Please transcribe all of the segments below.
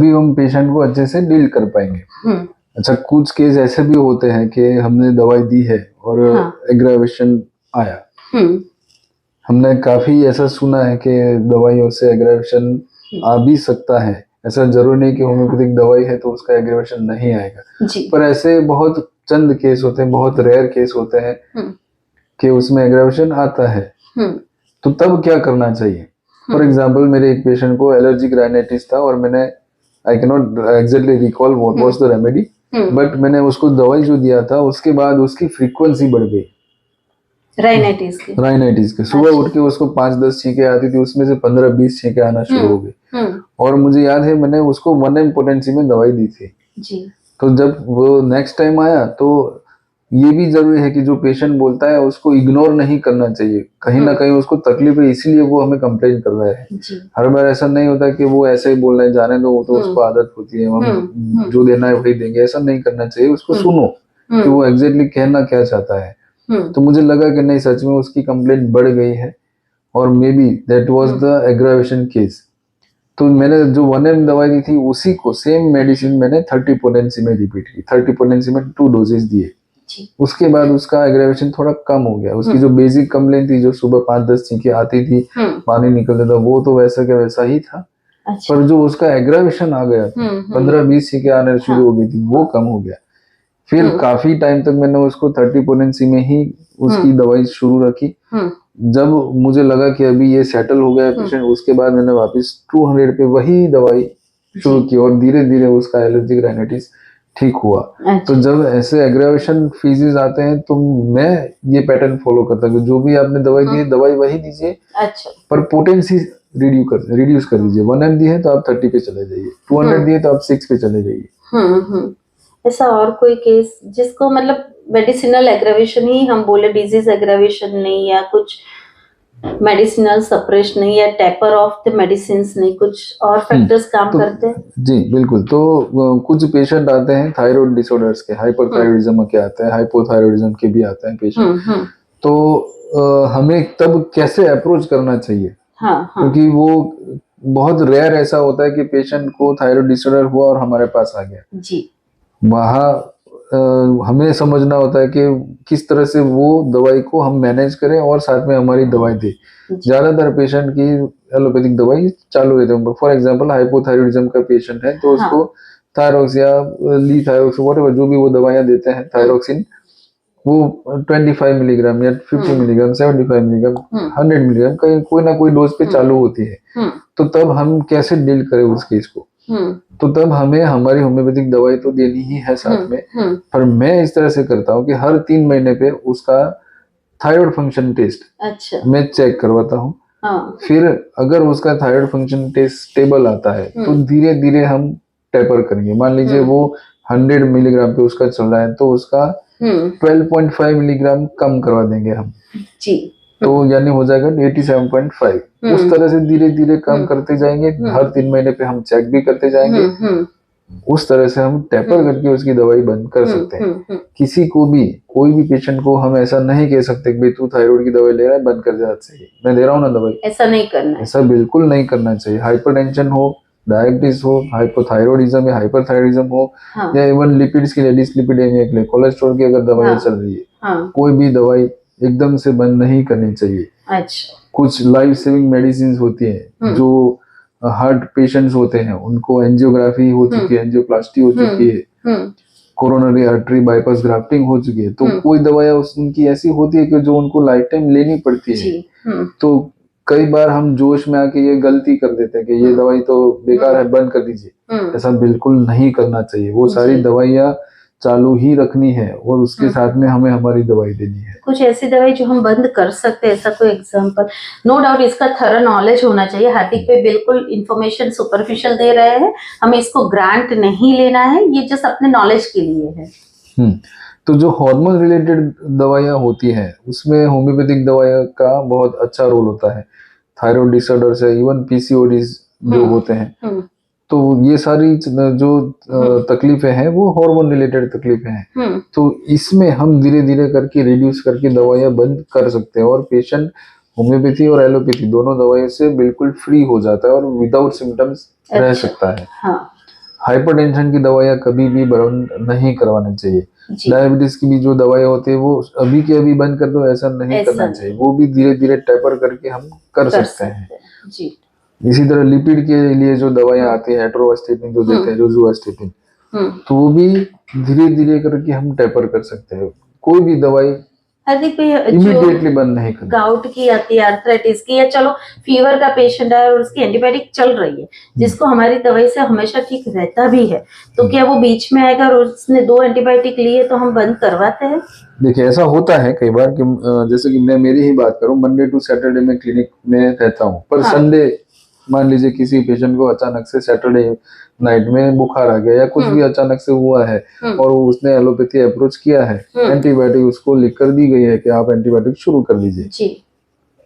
तभी हम पेशेंट को अच्छे से डील कर पाएंगे। अच्छा, कुछ केस ऐसे भी होते हैं कि हमने दवाई दी है और एग्रावेशन आया। हमने काफी ऐसा सुना है कि दवाइयों से एग्रावेशन आ भी सकता है। ऐसा जरूरी नहीं कि होम्योपैथिक दवाई है तो उसका एग्रावेशन नहीं आएगा, पर ऐसे बहुत चंद केस होते हैं, बहुत रेयर केस होते हैं कि उसमें एग्रावेशन आता है। तो तब क्या करना चाहिए? फॉर एग्जाम्पल, मेरे एक पेशेंट को एलर्जिक राइनाइटिस था और मैंने, I can not exactly recall what was the remedy, but मैंने उसको दवाई जो दिया था उसके बाद उसकी फ्रीक्वेंसी बढ़ गई राइनाइटिस के। सुबह उठ के उसको 5-10 छींकें आती थी, उसमें से 15-20 छींकें आना शुरू हो गई। और मुझे याद है मैंने उसको 1 mg पोटेंसी में दवाई दी थी जी। तो जब वो नेक्स्ट टाइम आया तो ये भी जरूरी है कि जो पेशेंट बोलता है उसको इग्नोर नहीं करना चाहिए। कहीं ना कहीं उसको तकलीफ है, इसीलिए वो हमें कंप्लेन कर रहा है। हर बार ऐसा नहीं होता कि वो ऐसे ही बोल रहे हैं, जाने दो, वो तो उसको आदत होती है, हम जो देना है वही देंगे। ऐसा नहीं करना चाहिए, उसको सुनो कि वो एग्जैक्टली कहना क्या चाहता है। तो मुझे लगा कि नहीं, सच में उसकी कंप्लेंट बढ़ गई है और may be that was the aggravation case. तो मैंने जो 1 mg दवाई दी थी उसी को सेम मेडिसिन मैंने 30 पोटेंसी में रिपीट की। 30 पोटेंसी में 2 डोजेस दिए। उसके बाद उसका एग्रावेशन थोड़ा कम हो गया। उसकी जो बेसिक कंप्लेंट थी, जो सुबह 5-10 छींकें आती थी, पानी निकलता था, वो तो वैसा के वैसा ही था। पर जो उसका एग्रावेशन आ गया, 15-20 छींकें आने शुरू हो गई थी, वो कम हो गया। फिर काफी टाइम तक मैंने उसको 30 पोटेंसी में ही उसकी दवाई शुरू रखी। जब मुझे लगा कि अभी ये सेटल हो गया पेशेंट, उसके बाद मैंने वापस 200 पे वही दवाई शुरू की और धीरे धीरे उसका एलर्जिक राइनाइटिस ठीक हुआ। तो जब ऐसे एग्रावेशन फेजेस आते हैं तो मैं ये पैटर्न फॉलो करता हूँ, जो भी आपने दवाई दी है दवाई वही दीजिए, पर पोटेंसी रिड्यूस कर दीजिए। 1 mg दी है तो आप 30 पे चले जाइए, 200 दी है तो आप 6 पे चले जाइए। ऐसा और कोई केस जिसको मतलब मेडिसिनल एग्रावेशन ही हम बोले, डिजीज एग्रावेशन नहीं, या कुछ मेडिसिनल सप्रेशन नहीं, या टेपर ऑफ द मेडिसिन्स नहीं, कुछ और फैक्टर्स काम करते हैं? जी बिल्कुल। तो कुछ पेशेंट आते हैं थायराइड डिसऑर्डर्स के, हाइपरथायरॉइडिज्म के आते हैं, हाइपोथायरॉइडिज्म के भी आते हैं पेशेंट। तो हमें तब कैसे अप्रोच करना चाहिए? क्योंकि वो बहुत रेयर ऐसा होता है कि पेशेंट को थायराइड डिसऑर्डर हुआ और हमारे पास आ गया जी। वहाँ हमें समझना होता है कि किस तरह से वो दवाई को हम मैनेज करें और साथ में हमारी दवाई दे। ज्यादातर पेशेंट की एलोपैथिक दवाई चालू रहती है। फॉर एग्जांपल, हाइपोथायरॉइडिज्म का पेशेंट है तो उसको थायरॉक्स या लीथायोक्स व्हाटएवर जो भी वो दवाइयां देते हैं, थायरोक्सिन, वो 25 मिलीग्राम या 50 मिलीग्राम, 75 मिलीग्राम, 100 मिलीग्राम कहीं कोई ना कोई डोज पे चालू होती है। तो तब हम कैसे डील करें उस केस को? तो तब हमें हमारी होम्योपैथिक दवाई तो देनी ही है साथ में, पर मैं इस तरह से करता हूँ कि हर 3 महीने पे उसका थायराइड फंक्शन टेस्ट मैं चेक करवाता हूँ। फिर अगर उसका थायराइड फंक्शन टेस्ट स्टेबल आता है तो धीरे धीरे हम टेपर करेंगे। मान लीजिए वो 100 मिलीग्राम पे उसका चल रहा है तो उसका 12.5 मिलीग्राम कम करवा देंगे हम जी। तो यानी हो जाएगा 87.5। उस तरह से धीरे धीरे कम करते जाएंगे। हर 3 महीने पे हम चेक भी करते जाएंगे। उस तरह से हम टेपर करके उसकी दवाई बंद कर सकते हैं। किसी को भी, कोई भी पेशेंट को हम ऐसा नहीं कह सकते कि तू थायराइड की दवाई ले रहा है, बंद कर जा, मैं दे रहा हूँ ना दवाई, ऐसा नहीं करना, ऐसा बिल्कुल नहीं करना चाहिए। हाइपरटेंशन हो, डायबिटीज हो, हाइपोथायरॉइडिज्म या हाइपरथायरॉइडिज्म हो, या इवन लिपिड्स के लिए, डिसलिपिडेमिया के लिए, कोलेस्ट्रॉल की अगर दवाई चल रही है, कोई भी दवाई एकदम से बंद नहीं करनी चाहिए। अच्छा। कुछ लाइफ सेविंग मेडिसिन होती है, जो हार्ट पेशेंट्स होते हैं उनको एंजियोग्राफी हो चुकी है, एंजियोप्लास्टी हो चुकी है, कोरोनरी आर्टरी बाईपास ग्राफ्टिंग हो चुकी है, तो कोई दवाइयां उनकी ऐसी होती है कि जो उनको लाइफ टाइम लेनी पड़ती है। तो कई बार हम जोश में आके ये गलती कर देते हैं कि ये दवाई तो बेकार है, बंद कर दीजिए। ऐसा बिल्कुल नहीं करना चाहिए। वो सारी दवाइयां चालू ही रखनी है और उसके साथ में हमें हमारी दवाई देनी है। कुछ ऐसी दवाई जो हम बंद कर सकते हैं, ऐसा कोई एग्जांपल? नो डाउट इसका थरा नॉलेज होना चाहिए। हार्दिक पे बिल्कुल इंफॉर्मेशन सुपरफिशियल दे रहे हैं, हमें इसको ग्रांट नहीं लेना है, ये जस्ट अपने नॉलेज के लिए है। तो जो हार्मोन रिलेटेड दवाइयां होती हैं उसमें होम्योपैथिक दवाइयां का बहुत अच्छा रोल होता है। थायराइड डिसऑर्डर से इवन पीसीओडीज जो होते हैं, तो ये सारी जो तकलीफें हैं वो हार्मोन रिलेटेड तकलीफें हैं। तो इसमें हम धीरे धीरे करके रिड्यूस करके दवाइयां बंद कर सकते हैं और पेशेंट होम्योपैथी और एलोपैथी दोनों दवाइयों से बिल्कुल फ्री हो जाता है और विदाउट सिम्टम्स रह सकता है। हाइपरटेंशन की दवाइयाँ कभी भी बंद नहीं करवानी चाहिए। जी डायबिटीज की भी जो दवाइयाँ होती है वो अभी के अभी बंद कर दो, ऐसा नहीं ऐसा करना नहीं चाहिए। वो भी धीरे धीरे टेपर करके हम कर कर सकते हैं। सकते हैं। जी इसी तरह लिपिड के लिए जो दवाइयाँ आती है, एट्रोवास्टेटिन जो देते हैं, रोजुवास्टेटिन, तो वो भी धीरे धीरे करके हम टेपर कर सकते हैं। कोई भी दवाई हार्दिक भाई, जो इमीडिएटली बंद नहीं करनी। गाउट की आती है, आर्थराइटिस की, या चलो फीवर का पेशेंट है और उसकी एंटीबायोटिक चल रही है, जिसको हमारी दवाई से हमेशा ठीक रहता भी है, तो क्या वो बीच में आएगा और उसने 2 एंटीबायोटिक ली है तो हम बंद करवाते हैं? देखिए ऐसा होता है कई बार कि जैसे कि मैं मेरी ही बात करूं, मंडे टू सैटरडे में क्लिनिक में रहता हूं, पर हाँ। संडे मान लीजिए किसी पेशेंट को अचानक से सैटरडे नाइट में बुखार आ गया या कुछ भी अचानक से हुआ है और उसने एलोपैथी अप्रोच किया है, एंटीबायोटिक उसको लिख कर दी गई है कि आप एंटीबायोटिक शुरू कर लीजिए, जी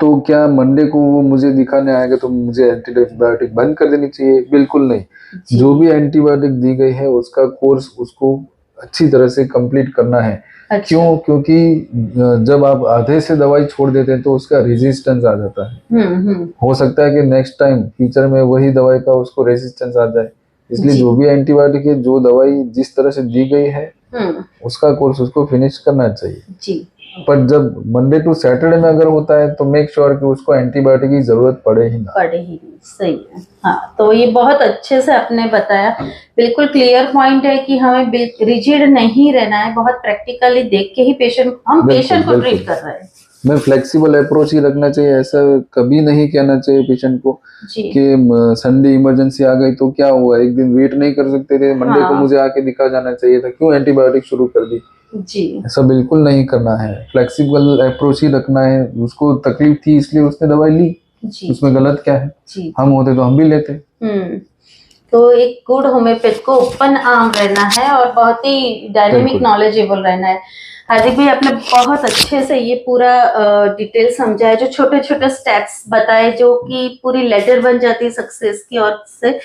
तो क्या मंडे को वो मुझे दिखाने आएगा तो मुझे एंटीबायोटिक बंद कर देनी चाहिए? बिल्कुल नहीं। जो भी एंटीबायोटिक दी गई है उसका कोर्स उसको अच्छी तरह से कंप्लीट करना है। अच्छा। क्यों? क्योंकि जब आप आधे से दवाई छोड़ देते हैं तो उसका रेजिस्टेंस आ जाता है। हो सकता है कि नेक्स्ट टाइम फ्यूचर में वही दवाई का उसको रेजिस्टेंस आ जाए। इसलिए जो भी एंटीबायोटिक है, जो दवाई जिस तरह से दी गई है उसका कोर्स उसको फिनिश करना चाहिए। जी पर जब मंडे टू सैटरडे में अगर होता है तो मेक श्योर कि उसको एंटीबायोटिक की जरूरत पड़े ही ना। पड़े ही नहीं, सही है। हाँ, तो ये बहुत अच्छे से आपने बताया, बिल्कुल क्लियर पॉइंट है कि हमें रिजिड नहीं रहना है, बहुत प्रैक्टिकली देख के ही पेशेंट को ट्रीट कर रहे हैं। मैं फ्लेक्सिबल अप्रोच ही रखना चाहिए। ऐसा कभी नहीं कहना चाहिए पेशेंट को कि संडे इमरजेंसी आ गई तो क्या हुआ, एक दिन वेट नहीं कर सकते थे, मंडे को मुझे आके दिखा जाना चाहिए था, क्यों एंटीबायोटिक शुरू कर दी? जी ऐसा बिल्कुल नहीं करना है। फ्लेक्सिबल अप्रोच ही रखना है। उसको तकलीफ थी इसलिए उसने दवाई ली, उसमें गलत क्या है? जी हम होते तो हम भी लेते। तो एक गुड होम्योपैथ को ओपन आर्म रहना है और बहुत ही डायनेमिक नॉलेजेबल रहना है। हार्दिक भाई, आपने बहुत अच्छे से ये पूरा डिटेल समझाया, जो छोटे छोटे स्टेप्स बताए जो कि पूरी लेटर बन जाती है सक्सेस की, और से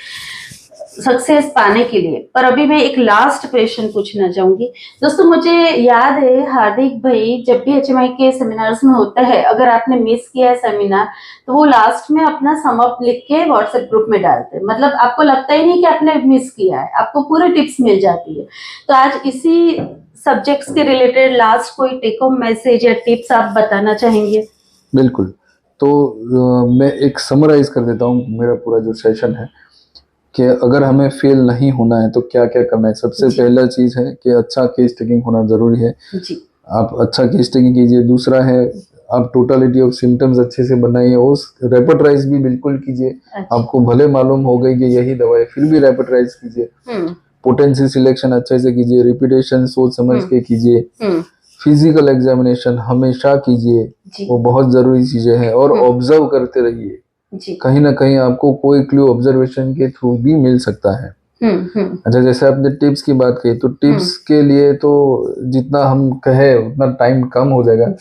सक्सेस पाने के लिए। पर अभी मैं एक लास्ट क्वेश्चन पूछना चाहूंगी। दोस्तों, मुझे याद है हार्दिक भाई जब भी HMI के सेमिनार्स में होता है, अगर आपने मिस किया है सेमिनार तो वो लास्ट में अपना सम अप लिख के व्हाट्सएप ग्रुप में डालते हैं। मतलब आपको लगता ही नहीं कि आपने मिस किया है, आपको पूरी टिप्स मिल जाती है। तो आज इसी सब्जेक्ट्स के रिलेटेड लास्ट कोई टेक होम मैसेज या टिप्स आप बताना चाहेंगे? बिल्कुल। तो मैं एक समराइज कर देता हूँ मेरा पूरा जो सेशन है, कि अगर हमें फेल नहीं होना है तो क्या क्या करना है। सबसे पहला चीज है कि अच्छा केस टेकिंग होना जरूरी है। जी आप अच्छा केस टेकिंग कीजिए। दूसरा है, आप टोटलिटी ऑफ सिम्टम्स अच्छे से बनाइए, उस रेपर्टराइज भी बिल्कुल कीजिए। अच्छा। आपको भले मालूम हो गई कि यही दवा है, फिर भी रेपर्टराइज कीजिए। पोटेंसी सिलेक्शन अच्छे से कीजिए। रिपीटेशन सोच समझ के कीजिए। फिजिकल एग्जामिनेशन हमेशा कीजिए, वो बहुत जरूरी चीजें हैं। और ऑब्जर्व करते रहिए, कहीं ना कहीं आपको कोई क्लू ऑब्जर्वेशन के थ्रू भी मिल सकता है। अच्छा, जैसे आपने टिप्स की बात कही, तो टिप्स के लिए तो जितना हम कहे उतना टाइम कम हो जाएगा।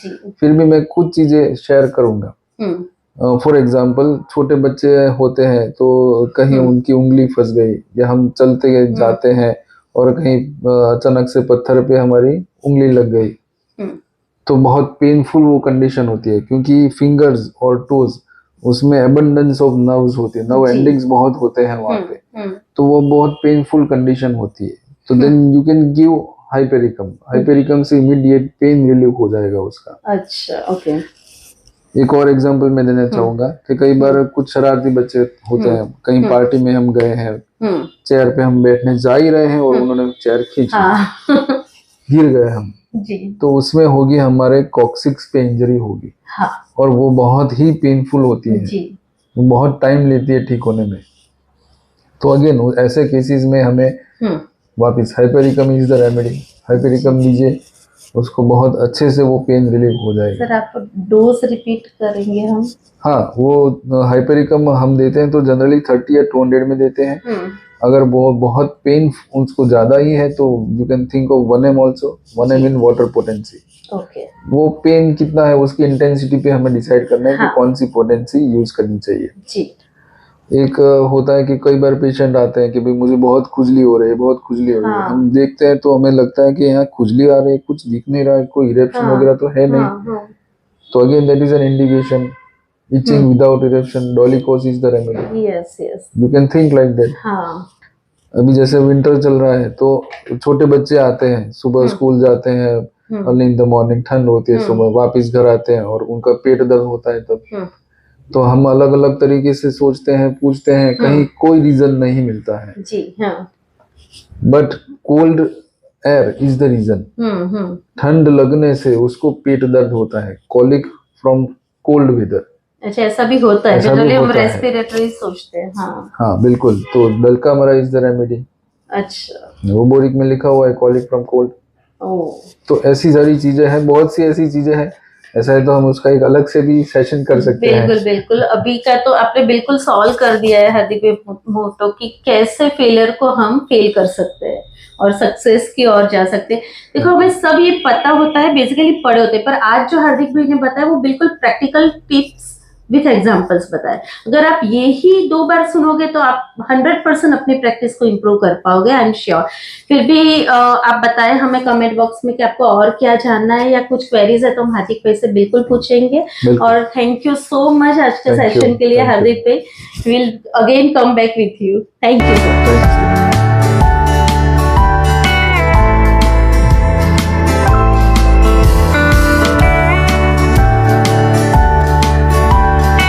फिर भी मैं कुछ चीजें शेयर करूंगा। फॉर एग्जाम्पल, छोटे बच्चे होते हैं तो कहीं उनकी उंगली फंस गई, या हम चलते जाते हैं और कहीं अचानक से पत्थर पे हमारी उंगली लग गई, तो बहुत पेनफुल वो कंडीशन होती है, क्योंकि फिंगर्स और टोज उसमें एबंडेंस ऑफ नर्व्स होती है, नर्व एंडिंग्स बहुत होते हैं वहां पे, तो वो बहुत पेनफुल कंडीशन होती है। तो then you can give hypericum. Hypericum से इमीडिएट पेन रिलीव हो जाएगा उसका। अच्छा, ओके। एक और एग्जांपल मैं देना चाहूंगा कि कई बार कुछ शरारती बच्चे होते हैं, कहीं पार्टी में हम गए हैं, चेयर पे हम बैठने जा ही रहे हैं और उन्होंने चेयर खींची, गिर गए हम, तो उसमें होगी हमारे कॉक्सिक्स पे इंजरी होगी। और वो बहुत ही पेनफुल होती है, वो बहुत टाइम लेती है ठीक होने में। तो अगेन ऐसे केसेस में हमें वापस hypericum is the remedy, hypericum दीजिए, उसको बहुत अच्छे से वो पेन रिलीव हो जाएगा। सर, आप डोज रिपीट करेंगे हम? हाँ, वो हाइपेरिकम हम देते हैं तो जनरली 30 या 200 में देते हैं। अगर वो बहुत पेन उसको ज्यादा ही है तो you can think of 1 ml also. 1 ml in water potency. Okay. वो पेन कितना है उसकी इंटेंसिटी पे हमें डिसाइड करना है कि कौन सी पोटेंसी यूज करनी चाहिए। जी। एक होता है कि कई बार पेशेंट आते हैं कि भाई मुझे बहुत खुजली हो रही है, बहुत खुजली हो रही है। हम देखते हैं तो हमें लगता है कि यहाँ खुजली आ रही है, कुछ दिख नहीं रहा है, कोई इरेप्शन वगैरह तो है नहीं। तो again that is an indication. Itching without eruption, dolichosis is the remedy. Yes, yes. You can think like that. अभी जैसे विंटर चल रहा है तो छोटे बच्चे आते हैं, सुबह स्कूल जाते हैं, अर्ली इन द मॉर्निंग, ठंड होती है सुबह, वापस घर आते हैं और उनका पेट दर्द होता है तब। तो हम अलग अलग तरीके से सोचते हैं, पूछते हैं, कहीं कोई रीजन नहीं मिलता है जी हाँ। But cold air is the reason. ठंड लगने से उसको पेट दर्द होता है, कॉलिक फ्रॉम कोल्ड वेदर। अच्छा, ऐसा भी होता है, ऐसा भी जनरली हम होता है। रेस्पिरेटरी सोचते हैं। हाँ हाँ बिल्कुल, तो डलकामरा इज द रेमेडी। अच्छा। वो बोरिक में लिखा हुआ है, कॉलिक फ्रॉम कोल्ड। ओ तो ऐसी सारी चीजें हैं, बहुत सी ऐसी चीजें हैं। ऐसा है तो हम उसका एक अलग से भी सेशन कर सकते हैं। बिल्कुल बिल्कुल, अभी का तो आपने बिल्कुल सॉल्व कर दिया है हार्दिक मोटो की कैसे फेलियर को हम फेल कर सकते हैं और सक्सेस की ओर जा सकते हैं। देखो, हमें सब ये पता होता है, बेसिकली पढ़े होते हैं, पर आज जो हार्दिक भाई ने बताया वो बिल्कुल प्रैक्टिकल टिप्स विथ एग्जांपल्स बताए। अगर आप ये ही 2 बार सुनोगे तो आप 100% अपनी प्रैक्टिस को इम्प्रूव कर पाओगे, आई एम श्योर। फिर भी आप बताएं हमें कमेंट बॉक्स में कि आपको और क्या जानना है या कुछ क्वेरीज है तो हम हार्दिक भाई से बिल्कुल पूछेंगे। और थैंक यू सो मच आज के सेशन के लिए हार्दिक भाई। Will again come back with you. Thank you.